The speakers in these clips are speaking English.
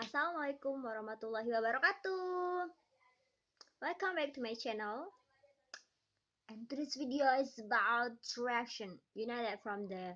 Assalamualaikum warahmatullahi wabarakatuh. Welcome back to my channel. And today's video is about reaction. You know that from the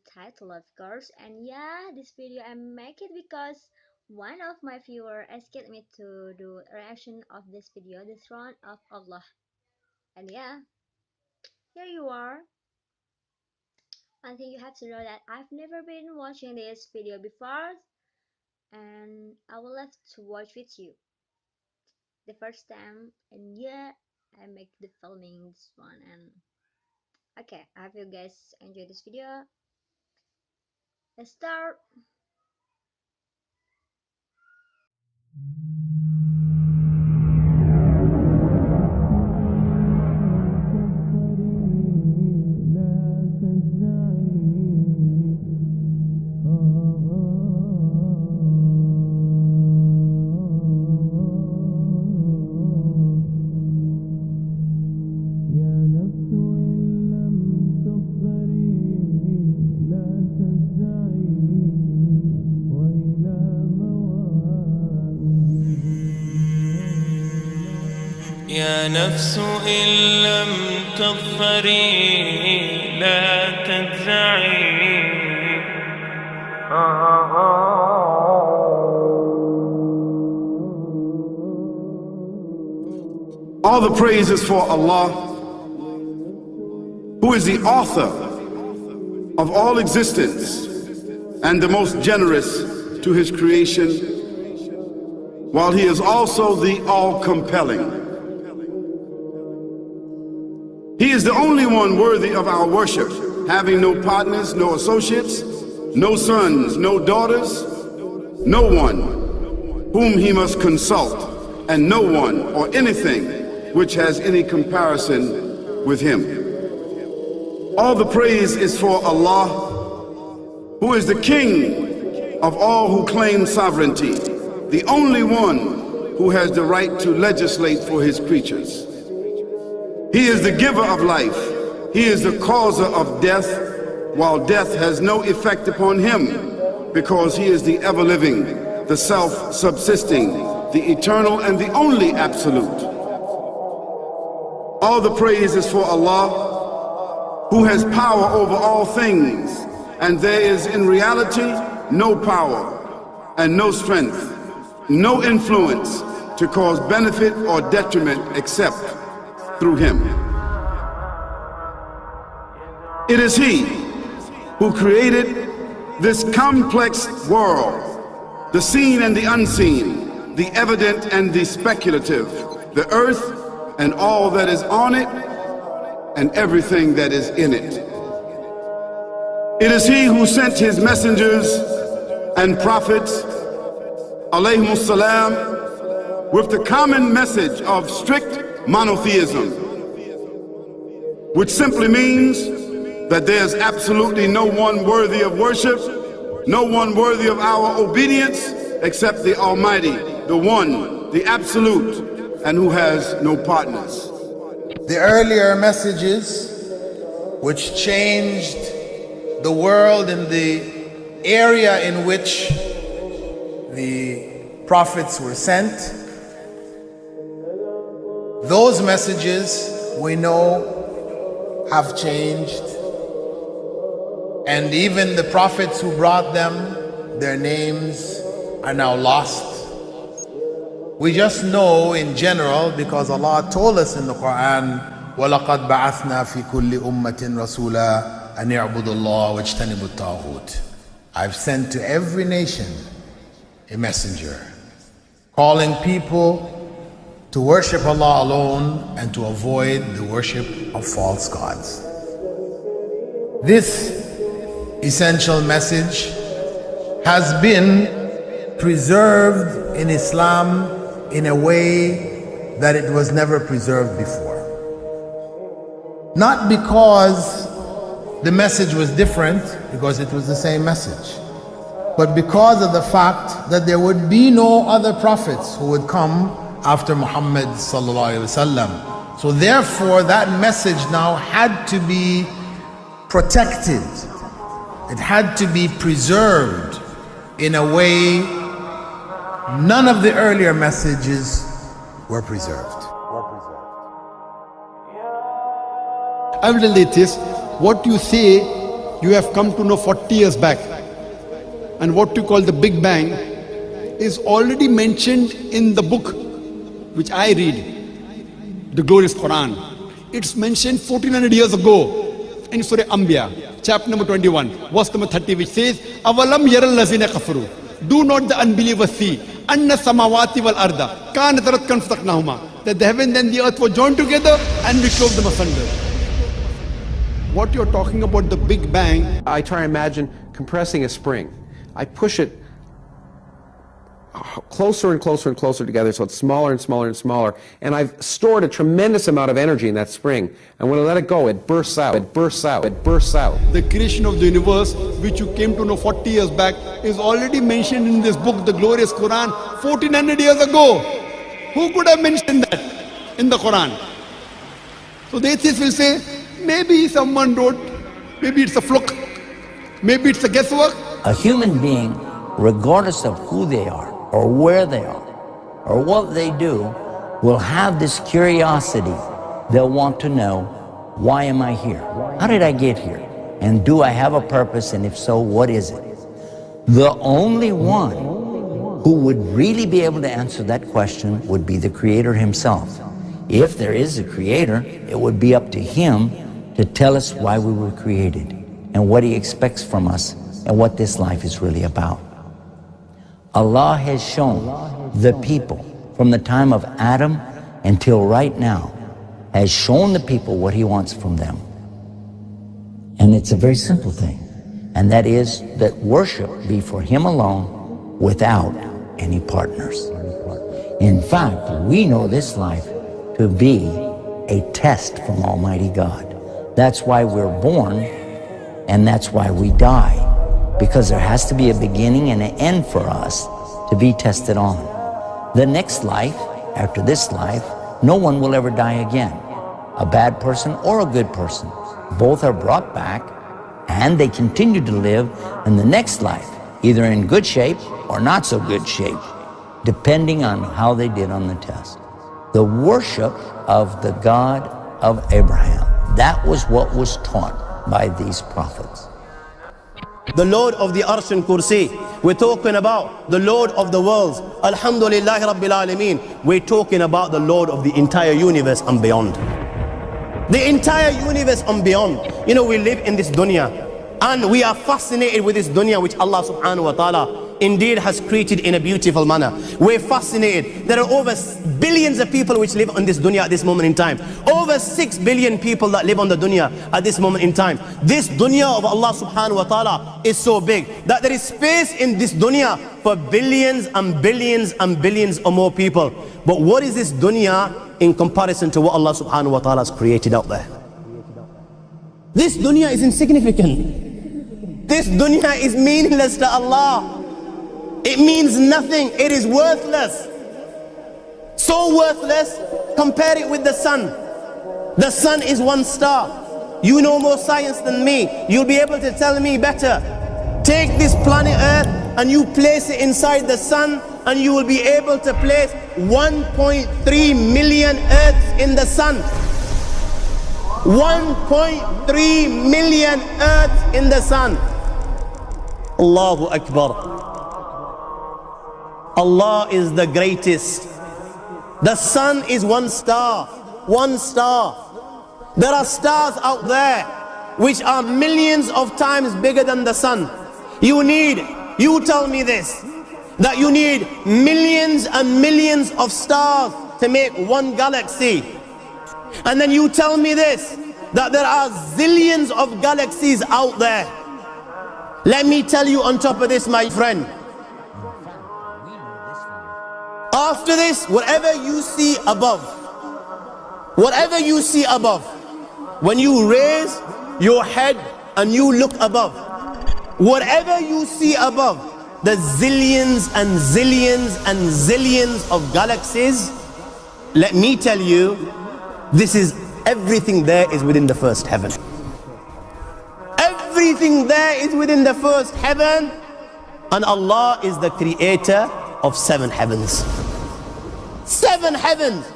title, of course. And yeah, this video I make it because one of my viewer asked me to do a reaction of this video, The Throne of Allah. And yeah, here you are. One thing you have to know that I've never been watching this video before, and I will love to watch with you the first time. And yeah, I make the filming this one. And okay, I hope you guys enjoy this video. Let's start. يا نفس إن لم تظفري لا تجزعي. All the praise is for Allah, who is the author of all existence and the most generous to his creation, while he is also the all-compelling. He is the only one worthy of our worship, having no partners, no associates, no sons, no daughters, no one whom he must consult, and no one or anything which has any comparison with him. All the praise is for Allah, who is the King of all who claim sovereignty, the only one who has the right to legislate for his creatures. He is the giver of life. He is the causer of death, while death has no effect upon him, because he is the ever-living, the self-subsisting, the eternal and the only absolute. All the praise is for Allah, who has power over all things, and there is in reality no power and no strength, no influence to cause benefit or detriment except through him. It is he who created this complex world, the seen and the unseen, the evident and the speculative, the earth and all that is on it and everything that is in it. It is he who sent his messengers and prophets, alayhimus salam, with the common message of strict monotheism, which simply means that there's absolutely no one worthy of worship, no one worthy of our obedience except the Almighty, the One, the Absolute, and who has no partners. The earlier messages which changed the world in the area in which the prophets were sent, those messages we know have changed, and even the prophets who brought them, their names are now lost. We just know in general because Allah told us in the Quran, وَلَقَدْ بَعَثْنَا فِي كُلِّ أُمَّةٍ رَسُولًا أَنْ يَعْبُدُوا اللَّهَ وَاجْتَنِبُوا الطَّاغُوتَ. I've sent to every nation a messenger, calling people to worship Allah alone and to avoid the worship of false gods. This essential message has been preserved in Islam in a way that it was never preserved before. Not because the message was different, because it was the same message, but because of the fact that there would be no other prophets who would come after Muhammad sallallahu alaihi wasallam. So therefore that message now had to be protected. It had to be preserved in a way none of the earlier messages were preserved. I will tell you this, what you say you have come to know 40 years back, and what you call the Big Bang is already mentioned in the book which I read, the glorious Quran. It's mentioned 1400 years ago in Surah Anbiya, chapter number 21, verse number 30, which says, Avalam yaral lazina kafaru. Do not the unbelievers see anna samawati wal arda kanat ratkan fataqnahuma, that the heaven and the earth were joined together and we clove them asunder. What you're talking about, the Big Bang, I try to imagine compressing a spring. I push it closer and closer and closer together so it's smaller and smaller and smaller, and I've stored a tremendous amount of energy in that spring, and when I let it go, it bursts out, it bursts out, it bursts out. the creation of the universe, which you came to know 40 years back, is already mentioned in this book, the glorious Quran, 1400 years ago. Who could have mentioned that in the Quran? So the atheists will say, maybe someone wrote, maybe it's a fluke, maybe it's a guesswork. A human being, regardless of who they are, or where they are, or what they do, will have this curiosity. They'll want to know, why am I here? How did I get here? And do I have a purpose? And if so, what is it? The only one who would really be able to answer that question would be the Creator himself. If there is a Creator, it would be up to him to tell us why we were created and what he expects from us and what this life is really about. Allah has shown the people from the time of Adam until right now, has shown the people what he wants from them. And it's a very simple thing, and that is that worship be for him alone without any partners. In fact, we know this life to be a test from Almighty God. That's why we're born, and that's why we die. Because there has to be a beginning and an end for us to be tested on. The next life, after this life, no one will ever die again. A bad person or a good person. Both are brought back and they continue to live in the next life, either in good shape or not so good shape, depending on how they did on the test. The worship of the God of Abraham, that was what was taught by these prophets. The Lord of the Arsh and Kursi. We're talking about the Lord of the worlds. Alhamdulillah Rabbil Alameen. We're talking about the Lord of the entire universe and beyond. The entire universe and beyond. You know, we live in this dunya and we are fascinated with this dunya which Allah subhanahu wa ta'ala indeed has created in a beautiful manner. We're fascinated. There are over billions of people which live on this dunya at this moment in time. Over 6 billion people that live on the dunya at this moment in time. This dunya of Allah subhanahu wa ta'ala is so big that there is space in this dunya for billions and billions and billions or more people. But what is this dunya in comparison to what Allah subhanahu wa ta'ala has created out there? This dunya is insignificant. This dunya is meaningless to Allah. It means nothing. It is worthless. So worthless, compare it with the sun. The sun is one star. You know more science than me. You'll be able to tell me better. Take this planet Earth and you place it inside the sun, and you will be able to place 1.3 million Earths in the sun. 1.3 million Earths in the sun. Allahu Akbar. Allah is the greatest. The sun is one star. One star. There are stars out there which are millions of times bigger than the sun. You tell me this, that you need millions and millions of stars to make one galaxy. And then you tell me this, that there are zillions of galaxies out there. Let me tell you on top of this, my friend. After this, whatever you see above, when you raise your head and you look above, whatever you see above, the zillions and zillions and zillions of galaxies, let me tell you, everything there is within the first heaven. Everything there is within the first heaven. And Allah is the creator of 7 heavens. 7 heavens.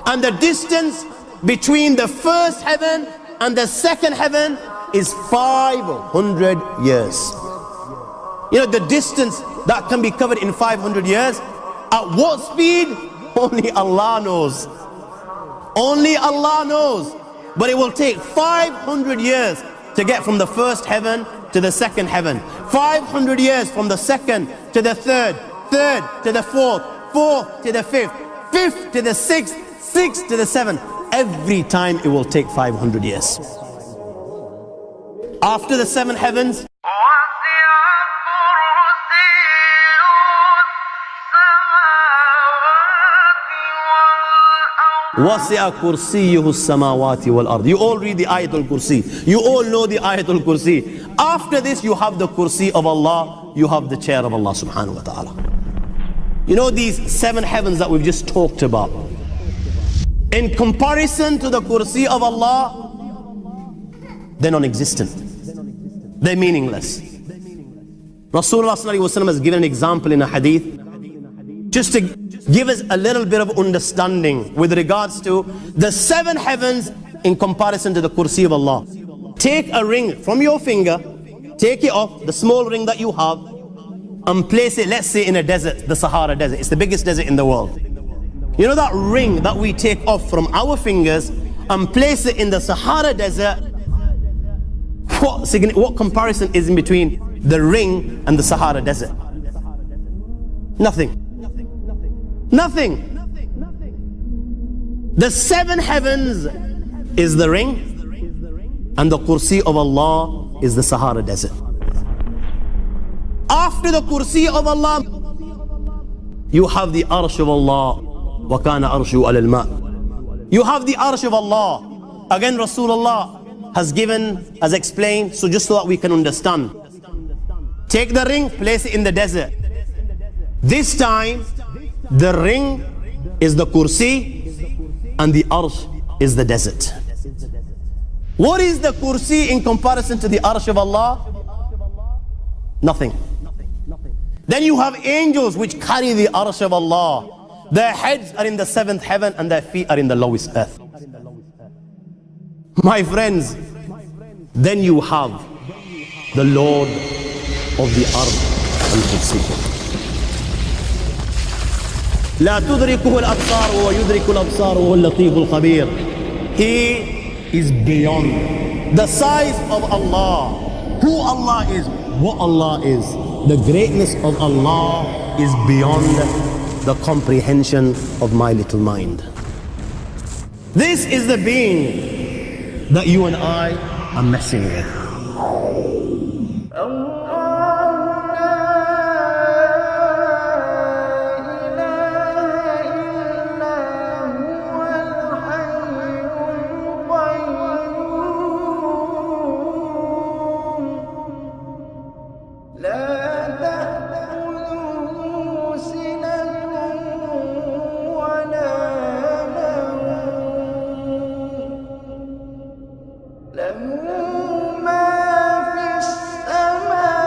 And the distance between the first heaven and the second heaven is 500 years. You know, the distance that can be covered in 500 years, at what speed? Only Allah knows. Only Allah knows. But it will take 500 years to get from the first heaven to the second heaven. 500 years from the second to the third, third to the fourth, fourth to the fifth, fifth to the sixth, sixth to the seventh. Every time it will take 500 years. After the 7 heavens, وَسِعَ كُرْسِيُّهُ السَّمَاوَاتِ وَالْأَرْضِ. You all read the Ayatul Kursi. You all know the Ayatul Kursi. After this you have the Kursi of Allah. You have the chair of Allah subhanahu wa ta'ala. You know these 7 heavens that we've just talked about, in comparison to the Kursi of Allah, they're non-existent. They're meaningless. Rasulullah sallallahu alaihi wasallam has given an example in a hadith just to give us a little bit of understanding with regards to the 7 heavens in comparison to the Kursi of Allah. Take a ring from your finger, take it off, the small ring that you have, and place it, let's say, in a desert, the Sahara Desert. It's the biggest desert in the world. You know that ring that we take off from our fingers and place it in the Sahara Desert? What comparison is in between the ring and the Sahara Desert? Nothing. Nothing. The 7 heavens is the ring, and the Kursi of Allah is the Sahara Desert. After the Kursi of Allah, you have the Arsh of Allah. وَكَانَ أَرْشُهُ عَلَى الْمَاءِ. You have the Arsh of Allah. Again, Rasulullah has explained, so just so that we can understand. Take the ring, place it in the desert. This time, the ring is the Kursi and the Arsh is the desert. What is the Kursi in comparison to the Arsh of Allah? Nothing. Then you have angels which carry the Arsh of Allah. Their heads are in the 7th heaven and their feet are in the lowest earth. My friends, then you have the Lord of the Earth al-Kursi. لا تدركه الأبصار وهو يدرك الأبصار وهو اللطيف الخبير. He is beyond the size of Allah, who Allah is, what Allah is. The greatness of Allah is beyond the comprehension of my little mind. This is the being that you and I are messing with. له ما في السماوات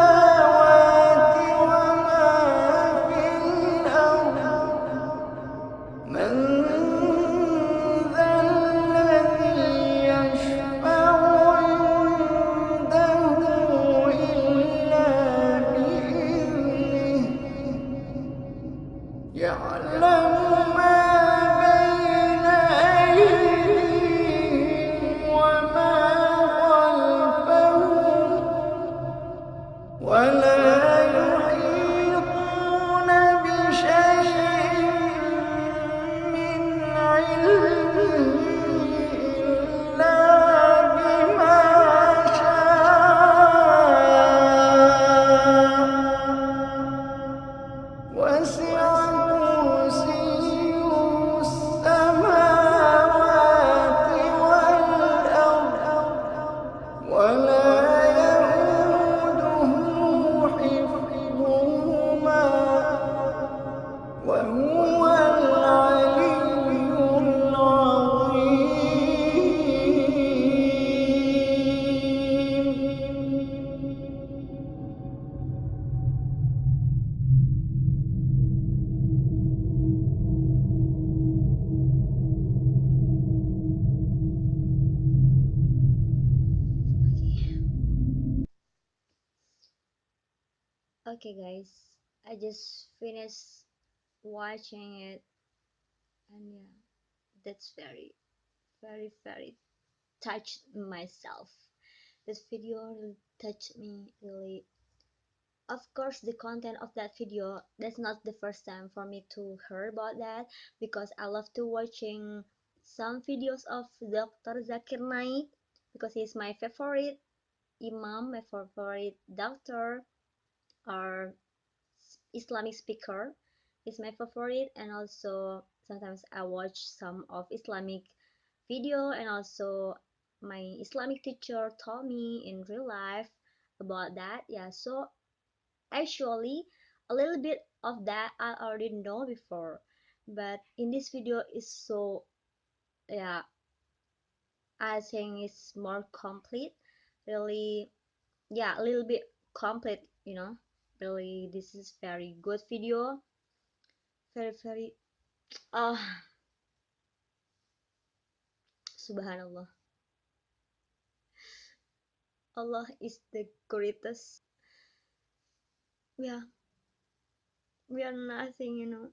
Okay, guys, I just finished watching it, and yeah, that's very, very, very touched myself. This video really touched me, really. Of course, the content of that video, that's not the first time for me to hear about that, because I love to watching some videos of Dr. Zakir Naik, because he's my favorite imam, my favorite doctor or Islamic speaker. He's my favorite, and also sometimes I watch some of Islamic video, and also my Islamic teacher taught me in real life about that. Yeah, so actually a little bit of that I already know before, but in this video is so, yeah, I think it's more complete, really. Yeah, a little bit complete, really. This is very good video, very, very, uh subhanallah, Allah is the greatest. Yeah, we are nothing,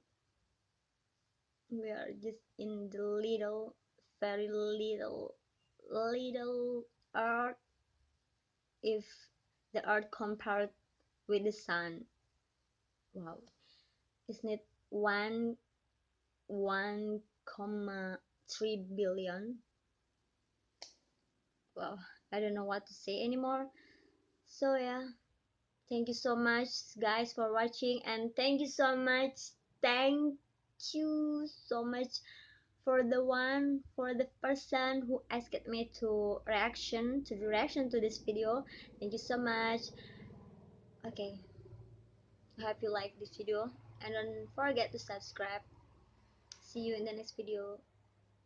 we are just in the little, very little earth. If the earth compared with the sun, wow, isn't it 1.3 billion? Well, I don't know what to say anymore. So yeah, thank you so much, guys, for watching, and thank you so much, thank you so much for the person who asked me to do reaction to this video. Thank you so much. Okay, I hope you like this video, and don't forget to subscribe. See you in the next video.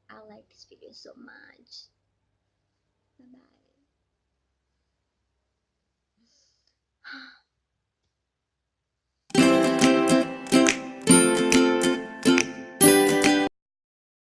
I like this video so much. Bye bye.